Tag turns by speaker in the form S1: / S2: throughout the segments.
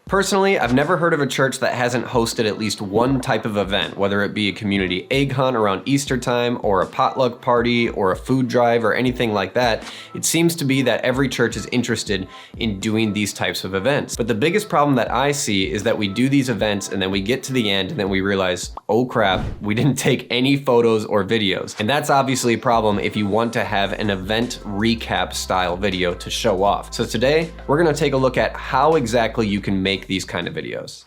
S1: Personally, I've never heard of a church that hasn't hosted at least one type of event, whether it be a community egg hunt around Easter time, or a potluck party, or a food drive, or anything like that. It seems to be that every church is interested in doing these types of events. But the biggest problem that I see is that we do these events and then we get to the end and then we realize, oh crap, we didn't take any photos or videos. And that's obviously a problem if you want to have an event recap style video to show off. So today, we're gonna take a look at how exactly you can make these kind of videos.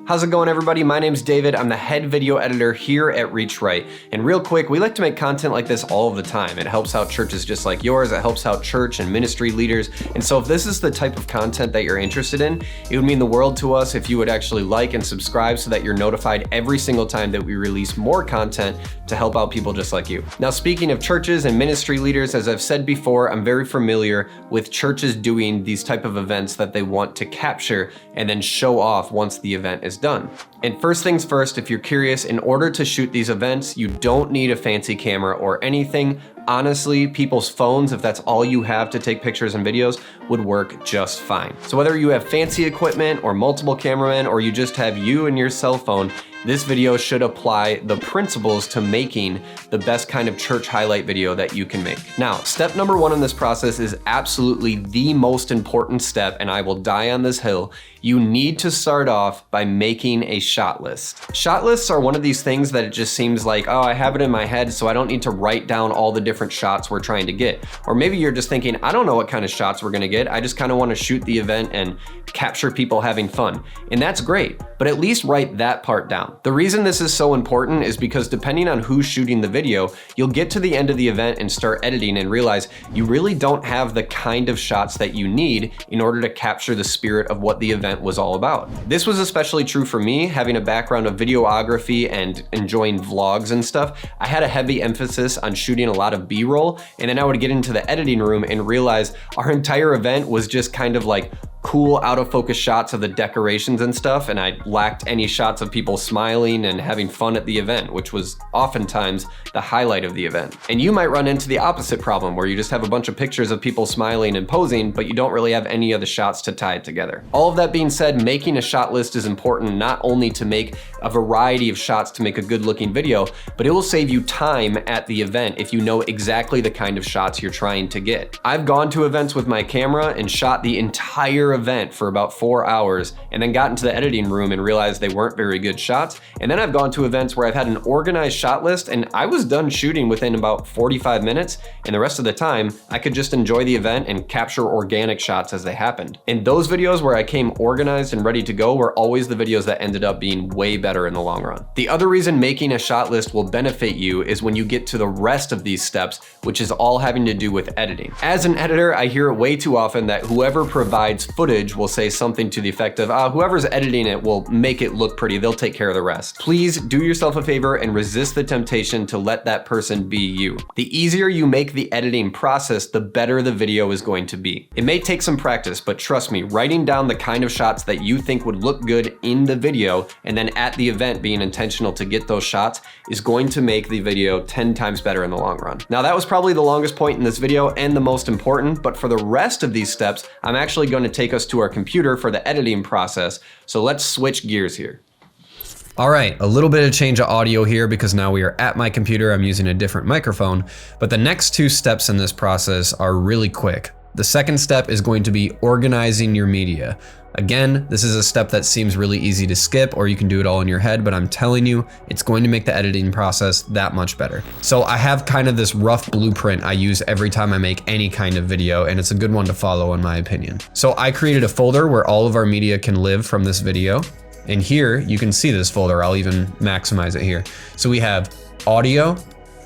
S1: How's it going, everybody? My name's David. I'm the head video editor here at Reach Right. And real quick, we like to make content like this all of the time. It helps out churches just like yours. It helps out church and ministry leaders. And so if this is the type of content that you're interested in, it would mean the world to us if you would actually like and subscribe so that you're notified every single time that we release more content to help out people just like you. Now, speaking of churches and ministry leaders, as I've said before, I'm very familiar with churches doing these type of events that they want to capture and then show off once the event is done. And first things first, if you're curious, in order to shoot these events, you don't need a fancy camera or anything. Honestly, people's phones, if that's all you have to take pictures and videos, would work just fine. So whether you have fancy equipment or multiple cameramen, or you just have you and your cell phone, this video should apply the principles to making the best kind of church highlight video that you can make. Now, step number one in this process is absolutely the most important step, and I will die on this hill. You need to start off by making a shot list. Shot lists are one of these things that it just seems like, oh, I have it in my head, so I don't need to write down all the different shots we're trying to get. Or maybe you're just thinking, I don't know what kind of shots we're gonna get. I just kind of want to shoot the event and capture people having fun. And that's great, but at least write that part down. The reason this is so important is because depending on who's shooting the video, you'll get to the end of the event and start editing and realize you really don't have the kind of shots that you need in order to capture the spirit of what the event was all about. This was especially true for me, having a background of videography and enjoying vlogs and stuff. I had a heavy emphasis on shooting a lot of B-roll, and then I would get into the editing room and realize our entire event was just kind of like cool out of focus shots of the decorations and stuff, and I lacked any shots of people smiling and having fun at the event, which was oftentimes the highlight of the event. And you might run into the opposite problem where you just have a bunch of pictures of people smiling and posing, but you don't really have any of the shots to tie it together. All of that being said, making a shot list is important not only to make a variety of shots to make a good looking video, but it will save you time at the event if you know exactly the kind of shots you're trying to get. I've gone to events with my camera and shot the entire event for about 4 hours and then got into the editing room and realized they weren't very good shots. And then I've gone to events where I've had an organized shot list and I was done shooting within about 45 minutes, and the rest of the time I could just enjoy the event and capture organic shots as they happened. And those videos where I came organized and ready to go were always the videos that ended up being way better in the long run. The other reason making a shot list will benefit you is when you get to the rest of these steps, which is all having to do with editing. As an editor, I hear it way too often that whoever provides footage will say something to the effect of, whoever's editing it will make it look pretty, they'll take care of the rest. Please do yourself a favor and resist the temptation to let that person be you. The easier you make the editing process, the better the video is going to be. It may take some practice, but trust me, writing down the kind of shots that you think would look good in the video and then at the event being intentional to get those shots is going to make the video 10 times better in the long run. Now, that was probably the longest point in this video and the most important, but for the rest of these steps, I'm actually going to take us to our computer for the editing process. So let's switch gears here. All right, a little bit of change of audio here because now we are at my computer. I'm using a different microphone, but the next two steps in this process are really quick. The second step is going to be organizing your media. Again, this is a step that seems really easy to skip, or you can do it all in your head, but I'm telling you, it's going to make the editing process that much better. So I have kind of this rough blueprint I use every time I make any kind of video, and it's a good one to follow in my opinion. So I created a folder where all of our media can live from this video. And here you can see this folder. I'll even maximize it here. So we have audio,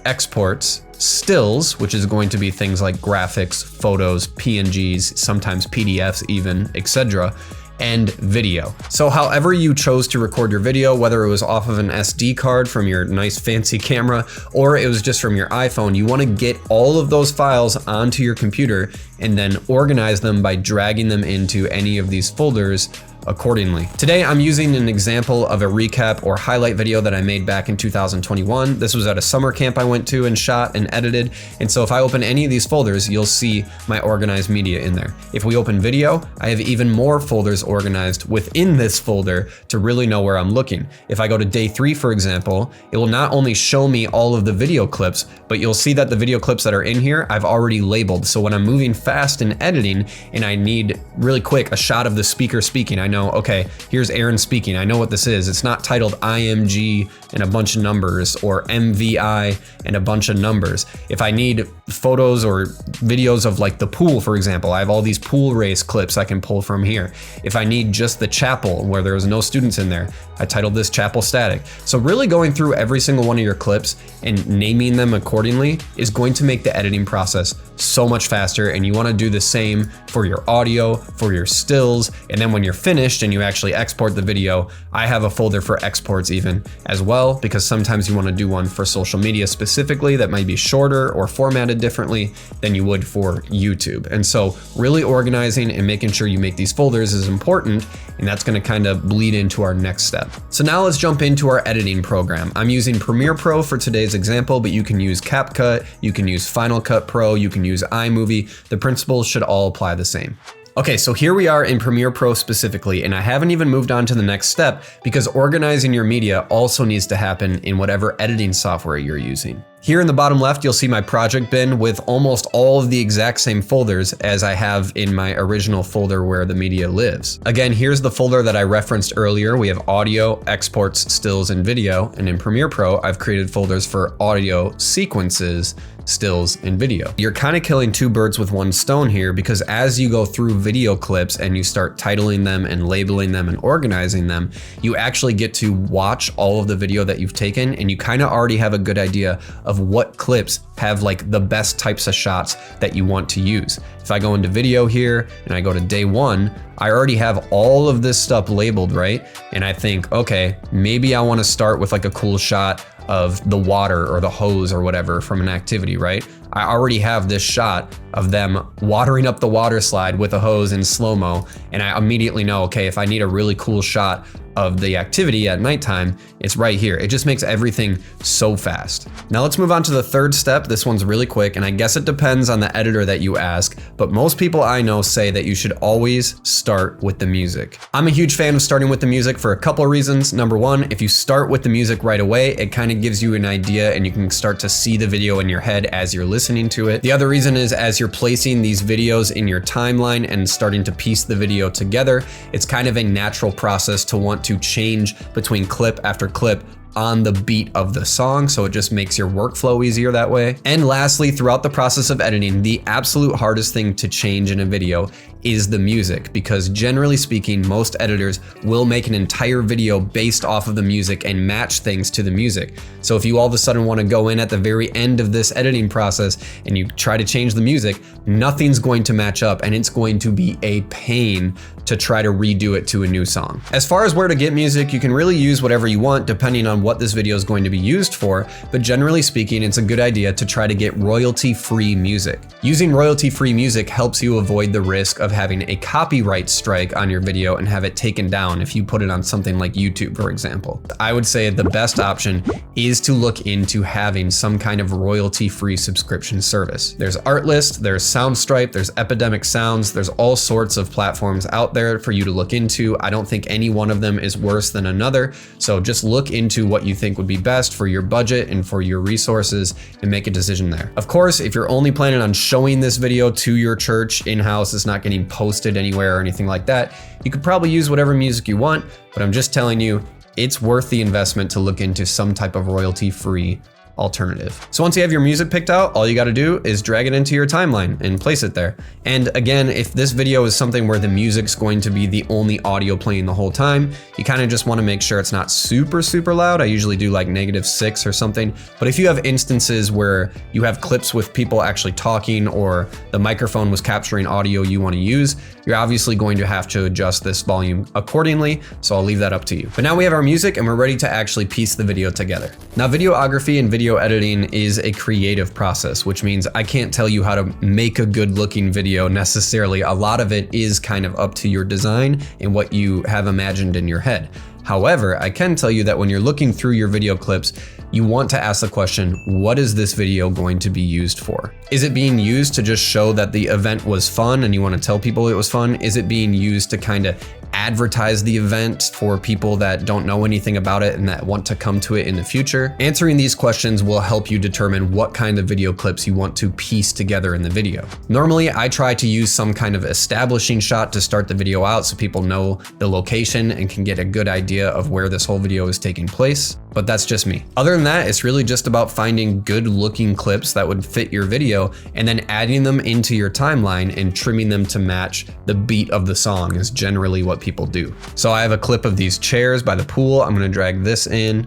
S1: exports, stills, which is going to be things like graphics, photos, PNGs, sometimes PDFs even, etc., and video. So however you chose to record your video, whether it was off of an SD card from your nice fancy camera, or it was just from your iPhone, you want to get all of those files onto your computer and then organize them by dragging them into any of these folders accordingly. Today, I'm using an example of a recap or highlight video that I made back in 2021. This was at a summer camp I went to and shot and edited. And so if I open any of these folders, you'll see my organized media in there. If we open video, I have even more folders organized within this folder to really know where I'm looking. If I go to day 3, for example, it will not only show me all of the video clips, but you'll see that the video clips that are in here, I've already labeled. So when I'm moving fast in editing and I need really quick a shot of the speaker speaking, I know, okay, here's Aaron speaking. I know what this is. It's not titled IMG and a bunch of numbers or MVI and a bunch of numbers. If I need photos or videos of like the pool, for example, I have all these pool race clips I can pull from here. If I need just the chapel where there was no students in there, I titled this chapel static. So really going through every single one of your clips and naming them accordingly is going to make the editing process so much faster. And you want to do the same for your audio, for your stills. And then when you're finished and you actually export the video, I have a folder for exports even as well, because sometimes you want to do one for social media specifically that might be shorter or formatted differently than you would for YouTube. And so really organizing and making sure you make these folders is important. And that's going to kind of bleed into our next step. So now let's jump into our editing program. I'm using Premiere Pro for today's example, but you can use CapCut, you can use Final Cut Pro, you can use iMovie. The principles should all apply the same. Okay, so here we are in Premiere Pro specifically, and I haven't even moved on to the next step because organizing your media also needs to happen in whatever editing software you're using. Here in the bottom left, you'll see my project bin with almost all of the exact same folders as I have in my original folder where the media lives. Again, here's the folder that I referenced earlier. We have audio, exports, stills, and video. And in Premiere Pro, I've created folders for audio, sequences, stills, and video. You're kind of killing two birds with one stone here, because as you go through video clips and you start titling them and labeling them and organizing them, you actually get to watch all of the video that you've taken, and you kind of already have a good idea of what clips have like the best types of shots that you want to use. If I go into video here and I go to day 1, I already have all of this stuff labeled, right? And I think, okay, maybe I want to start with like a cool shot of the water or the hose or whatever from an activity, right? I already have this shot of them watering up the water slide with a hose in slow-mo, and I immediately know, okay, if I need a really cool shot of the activity at nighttime, it's right here. It just makes everything so fast. Now let's move on to the third step. This one's really quick, and I guess it depends on the editor that you ask, but most people I know say that you should always start with the music. I'm a huge fan of starting with the music for a couple of reasons. Number one, if you start with the music right away, it kind of gives you an idea and you can start to see the video in your head as you're listening to it. The other reason is as you're placing these videos in your timeline and starting to piece the video together, it's kind of a natural process to want to change between clip after clip on the beat of the song, so it just makes your workflow easier that way. And lastly, throughout the process of editing, the absolute hardest thing to change in a video is the music, because generally speaking, most editors will make an entire video based off of the music and match things to the music. So if you all of a sudden want to go in at the very end of this editing process and you try to change the music, nothing's going to match up, and it's going to be a pain to try to redo it to a new song. As far as where to get music, you can really use whatever you want depending on what this video is going to be used for, but generally speaking, it's a good idea to try to get royalty-free music. Using royalty-free music helps you avoid the risk of having a copyright strike on your video and have it taken down if you put it on something like YouTube, for example. I would say the best option is to look into having some kind of royalty-free subscription service. There's Artlist, there's Soundstripe, there's Epidemic Sounds, there's all sorts of platforms out there for you to look into. I don't think any one of them is worse than another, so just look into what you think would be best for your budget and for your resources and make a decision there. Of course, if you're only planning on showing this video to your church in-house, it's not getting posted anywhere or anything like that, you could probably use whatever music you want, but I'm just telling you, it's worth the investment to look into some type of royalty-free alternative. So once you have your music picked out, all you got to do is drag it into your timeline and place it there. And again, if this video is something where the music's going to be the only audio playing the whole time, you kind of just want to make sure it's not super loud. I usually do like -6 or something. But if you have instances where you have clips with people actually talking or the microphone was capturing audio you want to use, you're obviously going to have to adjust this volume accordingly. So I'll leave that up to you. But now we have our music and we're ready to actually piece the video together. Now, videography and video video editing is a creative process, which means I can't tell you how to make a good looking video necessarily. A lot of it is kind of up to your design and what you have imagined in your head. However, I can tell you that when you're looking through your video clips, you want to ask the question, what is this video going to be used for? Is it being used to just show that the event was fun and you want to tell people it was fun? Is it being used to kind of advertise the event for people that don't know anything about it and that want to come to it in the future? Answering these questions will help you determine what kind of video clips you want to piece together in the video. Normally, I try to use some kind of establishing shot to start the video out so people know the location and can get a good idea of where this whole video is taking place. But that's just me. Other than that, it's really just about finding good looking clips that would fit your video and then adding them into your timeline and trimming them to match the beat of the song is generally what people do. So I have a clip of these chairs by the pool. I'm gonna drag this in.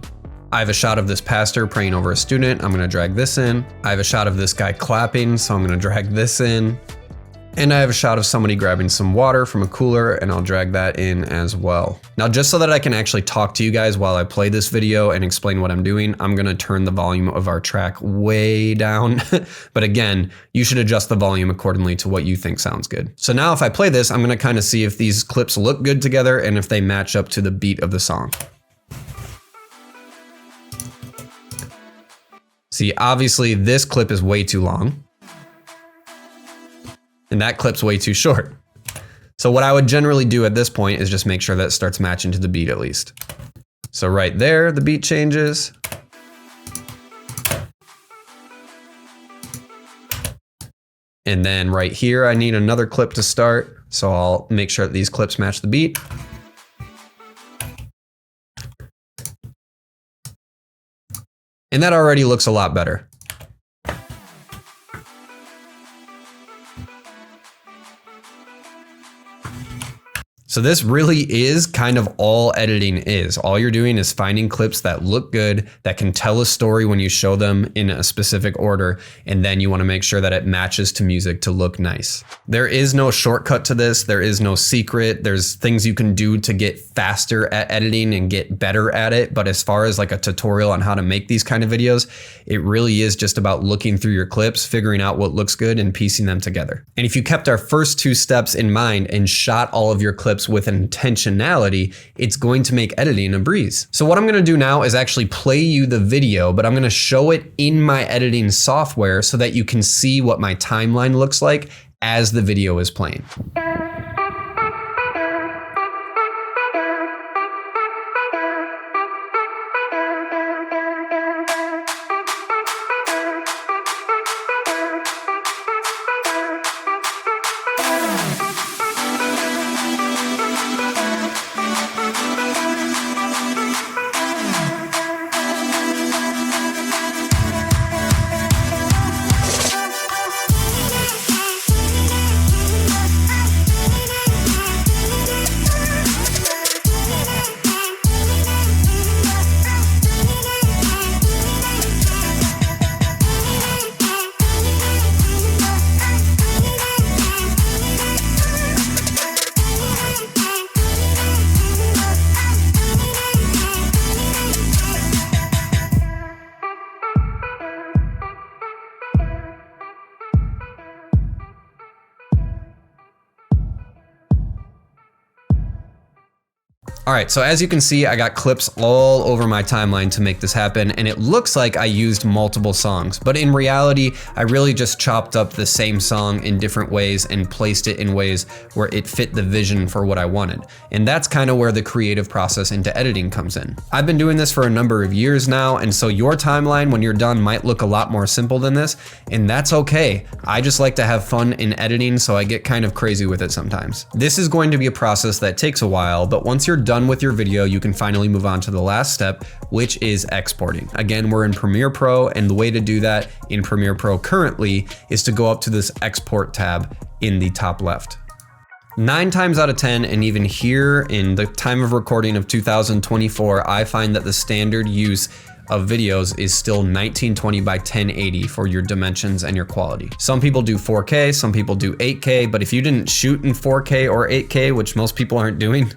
S1: I have a shot of this pastor praying over a student. I'm gonna drag this in. I have a shot of this guy clapping, so I'm gonna drag this in. And I have a shot of somebody grabbing some water from a cooler, and I'll drag that in as well. Now, just so that I can actually talk to you guys while I play this video and explain what I'm doing, I'm gonna turn the volume of our track way down. But again, you should adjust the volume accordingly to what you think sounds good. So now if I play this, I'm gonna kind of see if these clips look good together and if they match up to the beat of the song. See, obviously this clip is way too long. And that clip's way too short. So what I would generally do at this point is just make sure that it starts matching to the beat at least. So right there, the beat changes. And then right here, I need another clip to start. So I'll make sure that these clips match the beat. And that already looks a lot better. So this really is kind of all editing is. All you're doing is finding clips that look good, that can tell a story when you show them in a specific order, and then you want to make sure that it matches to music to look nice. There is no shortcut to this. There is no secret. There's things you can do to get faster at editing and get better at it. But as far as like a tutorial on how to make these kind of videos, it really is just about looking through your clips, figuring out what looks good and piecing them together. And if you kept our first two steps in mind and shot all of your clips with intentionality, it's going to make editing a breeze. So what I'm gonna do now is actually play you the video, but I'm gonna show it in my editing software so that you can see what my timeline looks like as the video is playing. All right, so as you can see, I got clips all over my timeline to make this happen, and it looks like I used multiple songs, but in reality, I really just chopped up the same song in different ways and placed it in ways where it fit the vision for what I wanted. And that's kind of where the creative process into editing comes in. I've been doing this for a number of years now, and so your timeline when you're done might look a lot more simple than this, and that's okay. I just like to have fun in editing, so I get kind of crazy with it sometimes. This is going to be a process that takes a while, but once you're done with your video, you can finally move on to the last step, which is exporting. Again, we're in Premiere Pro, and the way to do that in Premiere Pro currently is to go up to this export tab in the top left. 9 times out of 10, and even here in the time of recording of 2024, I find that the standard use of videos is still 1920 by 1080 for your dimensions and your quality. Some people do 4K, some people do 8K, but if you didn't shoot in 4K or 8K, which most people aren't doing,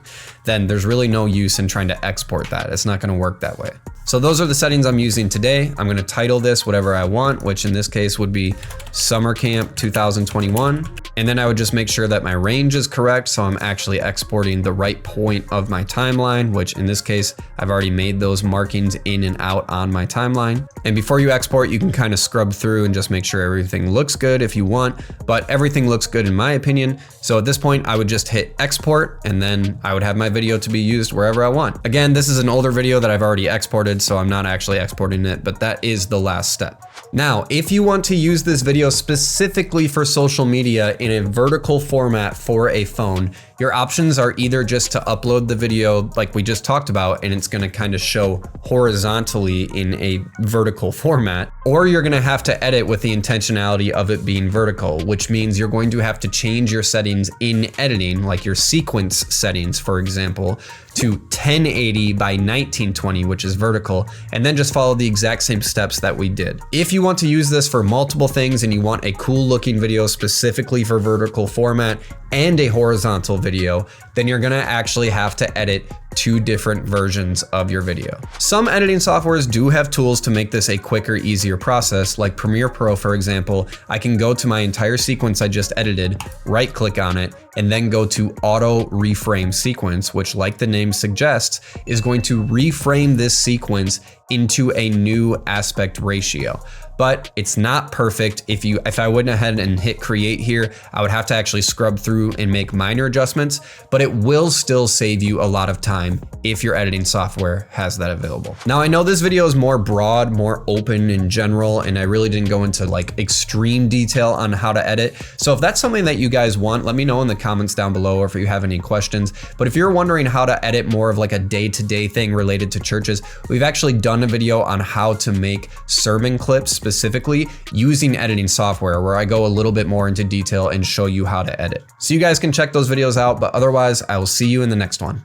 S1: then there's really no use in trying to export that. It's not gonna work that way. So those are the settings I'm using today. I'm gonna title this whatever I want, which in this case would be Summer Camp 2021. And then I would just make sure that my range is correct, so I'm actually exporting the right point of my timeline, which in this case, I've already made those markings in and out on my timeline. And before you export, you can kind of scrub through and just make sure everything looks good if you want, but everything looks good in my opinion. So at this point, I would just hit export, and then I would have my video to be used wherever I want. Again, this is an older video that I've already exported, so I'm not actually exporting it, but that is the last step. Now, if you want to use this video specifically for social media in a vertical format for a phone, your options are either just to upload the video like we just talked about, and it's gonna kind of show horizontally in a vertical format, or you're gonna have to edit with the intentionality of it being vertical, which means you're going to have to change your settings in editing, like your sequence settings, for example, to 1080 by 1920, which is vertical, and then just follow the exact same steps that we did. If you want to use this for multiple things and you want a cool looking video specifically for vertical format and a horizontal video, then you're gonna actually have to edit two different versions of your video. Some editing softwares do have tools to make this a quicker, easier process, like Premiere Pro, for example. I can go to my entire sequence I just edited, right click on it, and then go to Auto Reframe Sequence, which, like the name suggests, is going to reframe this sequence into a new aspect ratio. But it's not perfect. If I went ahead and hit create here, I would have to actually scrub through and make minor adjustments, but it will still save you a lot of time if your editing software has that available. Now, I know this video is more broad, more open in general, and I really didn't go into like extreme detail on how to edit. So if that's something that you guys want, let me know in the comments down below, or if you have any questions. But if you're wondering how to edit more of like a day-to-day thing related to churches, we've actually done a video on how to make sermon clips specifically using editing software, where I go a little bit more into detail and show you how to edit. So you guys can check those videos out, but otherwise I will see you in the next one.